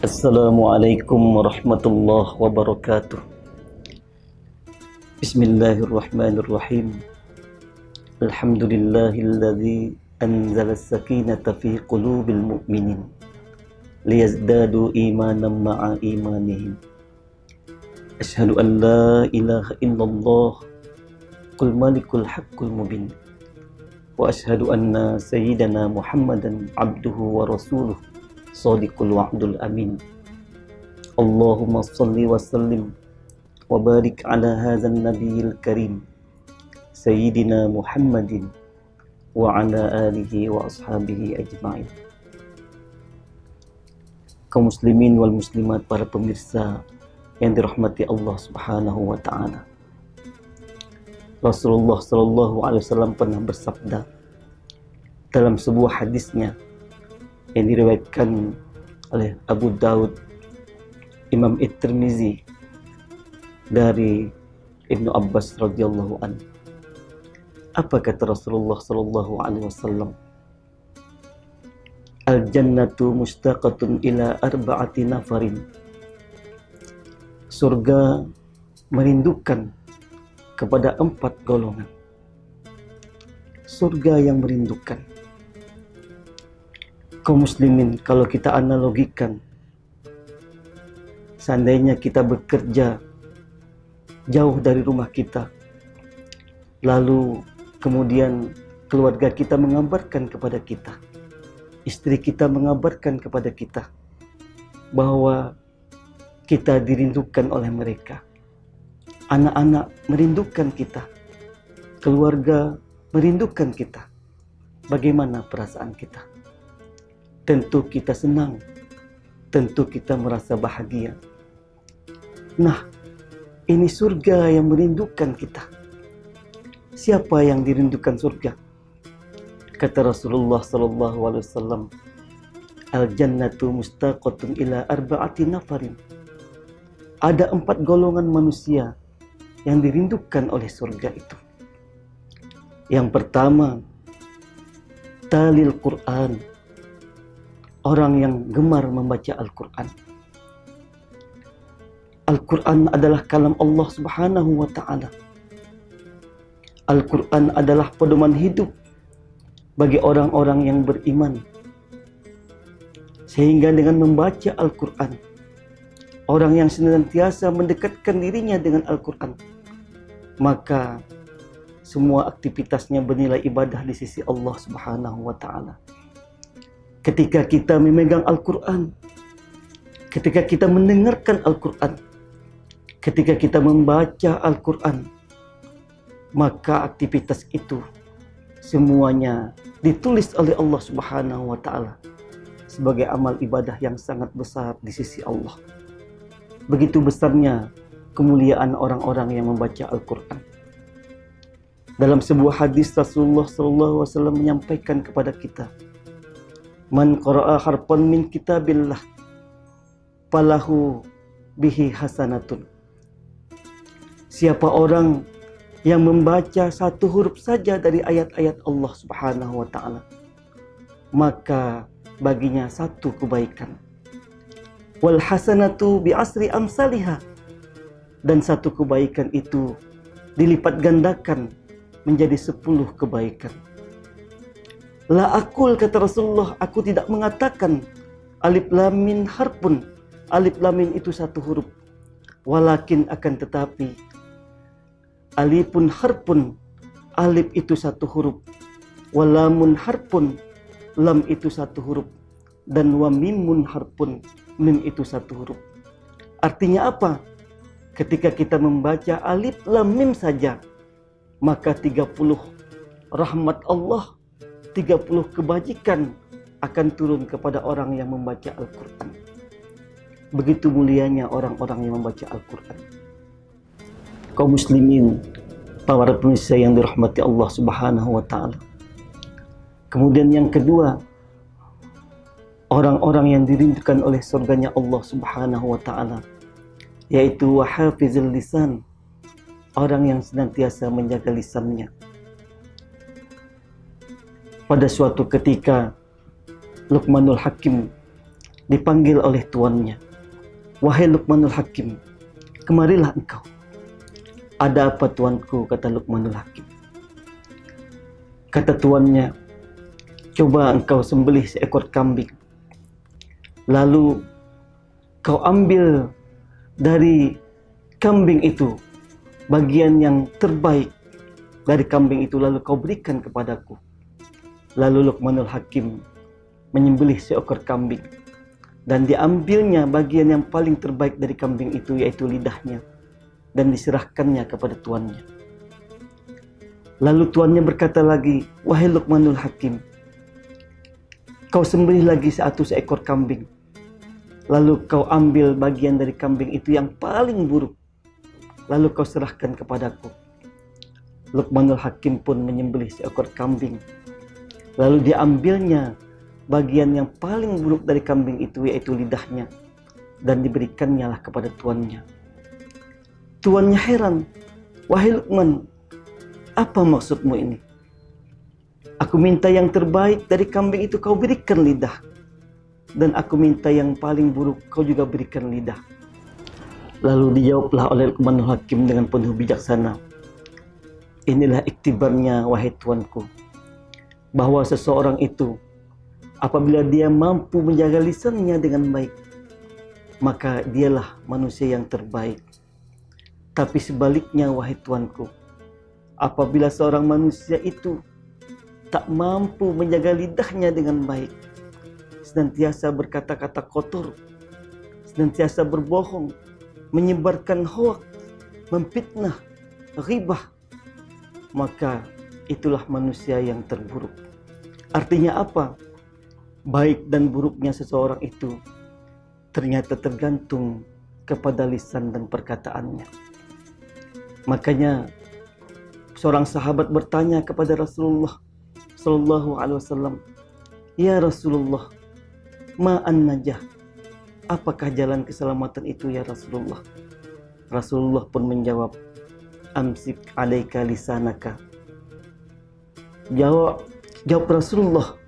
Assalamualaikum warahmatullahi wabarakatuh. Bismillahirrahmanirrahim. Alhamdulillahilladzi anzala as-sakinata fi qulubil mu'minin liyazdadu imanan ma'a imanihim. Asyhadu an la ilaha illallah qul malikul haqqul mubin. Wa asyhadu anna sayyidana Muhammadan abduhu wa rasuluh shadiqul wa'dul amin. Allahumma salli wa sallim wa barik ala hadzal nabiyil karim sayyidina Muhammadin wa ala alihi wa ashabihi ajma'in. Kaum muslimin wal muslimat, para pemirsa yang dirahmati Allah Subhanahu wa taala. Rasulullah sallallahu alaihi wasallam pernah bersabda dalam sebuah hadisnya yang diriwayatkan oleh Abu Daud, Imam At-Tirmizi dari Ibnu Abbas radhiyallahu anhu. Apa kata Rasulullah sallallahu alaihi wasallam? Al-jannatu mustaqatun ila arba'ati nafarin. Surga merindukan kepada 4 golongan. Surga yang merindukan. Kaum muslimin, kalau kita analogikan, seandainya kita bekerja jauh dari rumah kita, lalu kemudian keluarga kita mengabarkan kepada kita, istri kita mengabarkan kepada kita bahwa kita dirindukan oleh mereka, anak-anak merindukan kita, keluarga merindukan kita. Bagaimana perasaan kita? Tentu kita senang, tentu kita merasa bahagia. Nah, ini surga yang merindukan kita. Siapa yang dirindukan surga? Kata Rasulullah sallallahu alaihi wasallam, al-jannatu mustaqatun ila arba'ati nafarin. Ada 4 golongan manusia yang dirindukan oleh surga itu. Yang pertama, talil Quran. Orang yang gemar membaca Al-Quran. Al-Quran adalah kalam Allah Subhanahu wa ta'ala. Al-Quran adalah pedoman hidup bagi orang-orang yang beriman. Sehingga dengan membaca Al-Quran, orang yang senantiasa mendekatkan dirinya dengan Al-Quran, maka semua aktivitasnya bernilai ibadah di sisi Allah Subhanahu wa ta'ala. Ketika kita memegang Al-Quran, ketika kita mendengarkan Al-Quran, ketika kita membaca Al-Quran, maka aktivitas itu semuanya ditulis oleh Allah Subhanahu wa ta'ala sebagai amal ibadah yang sangat besar di sisi Allah. Begitu besarnya kemuliaan orang-orang yang membaca Al-Quran. Dalam sebuah hadis, Rasulullah SAW menyampaikan kepada kita, man qara'a harfan min kitabillah falahu bihi hasanatun. Siapa orang yang membaca 1 huruf saja dari ayat-ayat Allah Subhanahu wa ta'ala, maka baginya 1 kebaikan. Wal hasanatu bi asri amsalihha. Dan 1 kebaikan itu dilipat gandakan menjadi 10 kebaikan. La aqul, kata Rasulullah, aku tidak mengatakan alif lam min harfun. Alif lam min itu 1 huruf. Walakin, akan tetapi, alifun harfun, alif itu 1 huruf. Walamun harfun, lam itu 1 huruf. Dan wa mimun harfun, mim itu 1 huruf. Artinya apa? Ketika kita membaca alif lam mim saja, maka 30 rahmat Allah, 30 kebajikan akan turun kepada orang yang membaca Al-Quran. Begitu mulianya orang-orang yang membaca Al-Quran. Kaum muslimin, para pemirsa yang dirahmati Allah Subhanahu wa ta'ala. Kemudian yang kedua, orang-orang yang dirindukan oleh surganya Allah Subhanahu wa ta'ala, yaitu wahafizul lisan, orang yang senantiasa menjaga lisannya. Pada suatu ketika Luqmanul Hakim dipanggil oleh tuannya. Wahai Luqmanul Hakim, kemarilah engkau. Ada apa tuanku, kata Luqmanul Hakim. Kata tuannya, coba engkau sembelih seekor kambing. Lalu kau ambil dari kambing itu bagian yang terbaik dari kambing itu, lalu kau berikan kepadaku. Lalu Luqmanul Hakim menyembelih seekor kambing, dan diambilnya bagian yang paling terbaik dari kambing itu, yaitu lidahnya, dan diserahkannya kepada tuannya. Lalu tuannya berkata lagi, wahai Luqmanul Hakim, kau sembelih lagi seekor kambing. Lalu kau ambil bagian dari kambing itu yang paling buruk, lalu kau serahkan kepadaku. Luqmanul Hakim pun menyembelih seekor kambing. Lalu diambilnya bagian yang paling buruk dari kambing itu, yaitu lidahnya, dan diberikannya lah kepada tuannya. Tuannya heran, wahai Luqman, apa maksudmu ini? Aku minta yang terbaik dari kambing itu, kau berikan lidah. Dan aku minta yang paling buruk, kau juga berikan lidah. Lalu dijawablah oleh Luqmanul Hakim dengan penuh bijaksana. Inilah iktibarnya, wahai tuanku, bahwa seseorang itu apabila dia mampu menjaga lisannya dengan baik, maka dialah manusia yang terbaik. Tapi sebaliknya, wahai tuanku, apabila seorang manusia itu tak mampu menjaga lidahnya dengan baik, senantiasa berkata-kata kotor, senantiasa berbohong, menyebarkan hoaks, memfitnah, ghibah, maka itulah manusia yang terburuk. Artinya apa? Baik dan buruknya seseorang itu ternyata tergantung kepada lisan dan perkataannya. Makanya seorang sahabat bertanya kepada Rasulullah Sallallahu Alaihi Wasallam, ya Rasulullah, ma'an najah? Apakah jalan keselamatan itu ya Rasulullah? Rasulullah pun menjawab, amsik alaika lisanaka. Jawab Rasulullah,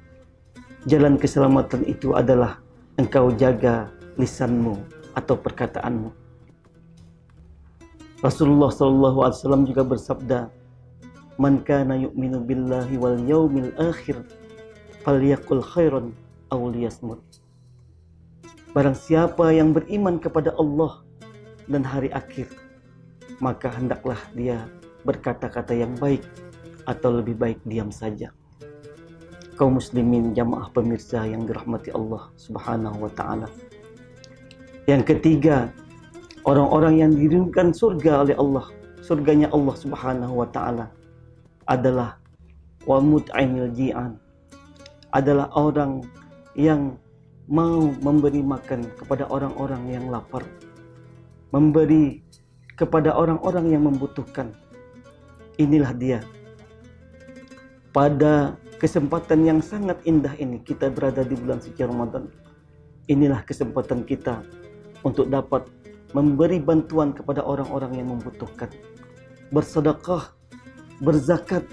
jalan keselamatan itu adalah engkau jaga lisanmu atau perkataanmu. Rasulullah SAW juga bersabda, man kana yu'minu billahi wal yaumil akhir falyaqul khairan aw liyasmut. Barang siapa yang beriman kepada Allah dan hari akhir, maka hendaklah dia berkata-kata yang baik atau lebih baik diam saja. Kaum muslimin jamaah pemirsa yang dirahmati Allah Subhanahu wa taala. Yang ketiga, orang-orang yang dirindukan surga oleh Allah, surganya Allah Subhanahu wa taala adalah wa mut'imil ji'an, adalah orang yang mau memberi makan kepada orang-orang yang lapar, memberi kepada orang-orang yang membutuhkan. Inilah dia. Pada kesempatan yang sangat indah ini, kita berada di bulan suci Ramadan. Inilah kesempatan kita untuk dapat memberi bantuan kepada orang-orang yang membutuhkan, bersedekah, berzakat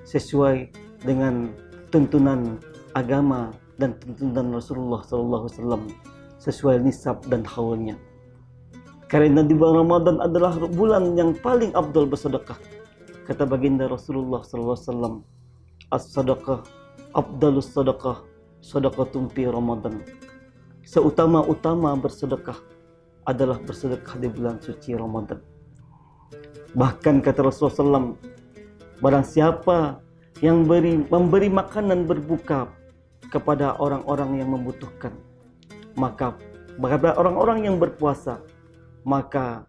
sesuai dengan tuntunan agama dan tuntunan Rasulullah SAW, sesuai nisab dan haulnya. Karena di bulan Ramadan adalah bulan yang paling afdal bersedekah. Kata baginda Rasulullah SAW, as-sadaqah afdalus sadaqah sadaqatun fi Ramadan. Seutama-utama bersedekah adalah bersedekah di bulan suci Ramadan. Bahkan kata Rasulullah SAW, barang siapa yang memberi makanan berbuka kepada orang-orang yang membutuhkan, maka kepada orang-orang yang berpuasa, maka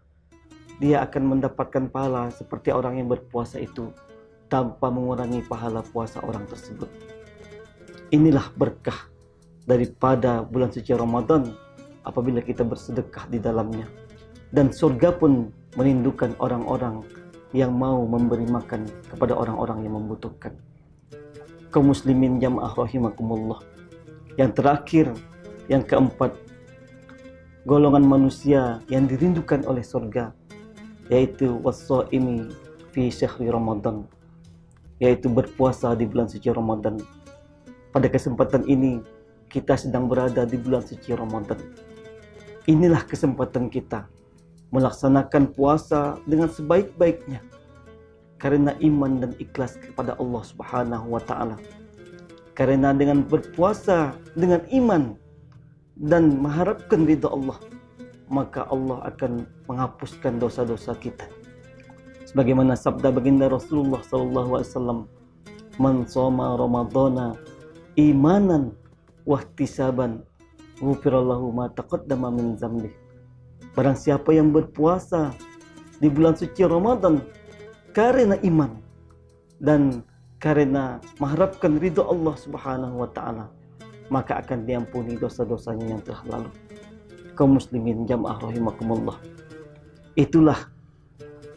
dia akan mendapatkan pahala seperti orang yang berpuasa itu, tanpa mengurangi pahala puasa orang tersebut. Inilah berkah daripada bulan suci Ramadan apabila kita bersedekah di dalamnya. Dan surga pun merindukan orang-orang yang mau memberi makan kepada orang-orang yang membutuhkan. Kaum muslimin jamaah rahimakumullah. Yang terakhir, yang keempat, golongan manusia yang dirindukan oleh surga, yaitu was-shaimi fi syahri Ramadan, yaitu berpuasa di bulan suci Ramadan. Pada kesempatan ini kita sedang berada di bulan suci Ramadan. Inilah kesempatan kita melaksanakan puasa dengan sebaik-baiknya karena iman dan ikhlas kepada Allah Subhanahu wa taala. Karena dengan berpuasa dengan iman dan mengharapkan ridha Allah, maka Allah akan menghapuskan dosa-dosa kita. Sebagaimana sabda baginda Rasulullah SAW, "Man shoma Ramadhana imanan wahtisaban, ghufirallahu ma taqaddama min dzambi." Barang siapa yang berpuasa di bulan suci Ramadan karena iman dan karena mengharapkan ridha Allah Subhanahu wa taala, maka akan diampuni dosa-dosanya yang telah lalu. Kaum muslimin jamaah rahimakumullah, itulah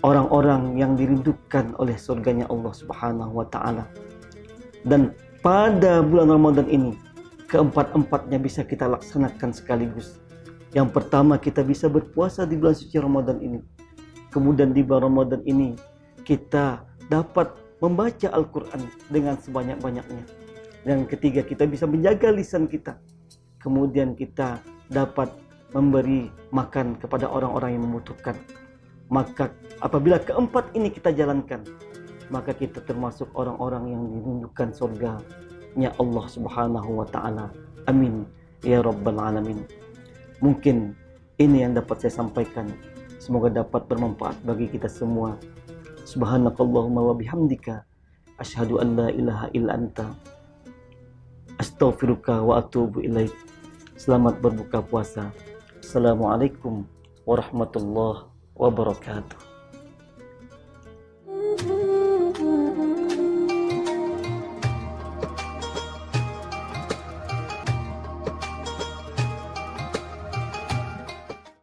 orang-orang yang dirindukan oleh surganya Allah Subhanahu wa taala. Dan pada bulan Ramadan ini keempat-empatnya bisa kita laksanakan sekaligus. Yang pertama, kita bisa berpuasa di bulan suci Ramadan ini. Kemudian di bulan Ramadan ini kita dapat membaca Al-Quran dengan sebanyak-banyaknya. Dan ketiga, kita bisa menjaga lisan kita. Kemudian kita dapat memberi makan kepada orang-orang yang membutuhkan. Maka apabila keempat ini kita jalankan, maka kita termasuk orang-orang yang dirindukan surganya Allah Subhanahu wa taala. Amin ya rabbal alamin. Mungkin ini yang dapat saya sampaikan. Semoga dapat bermanfaat bagi kita semua. Subhanakallahumma wa bihamdika asyhadu an la ilaha illa anta astaghfiruka wa atubu ilaik. Selamat berbuka puasa. Assalamualaikum warahmatullahi wabarakatuh.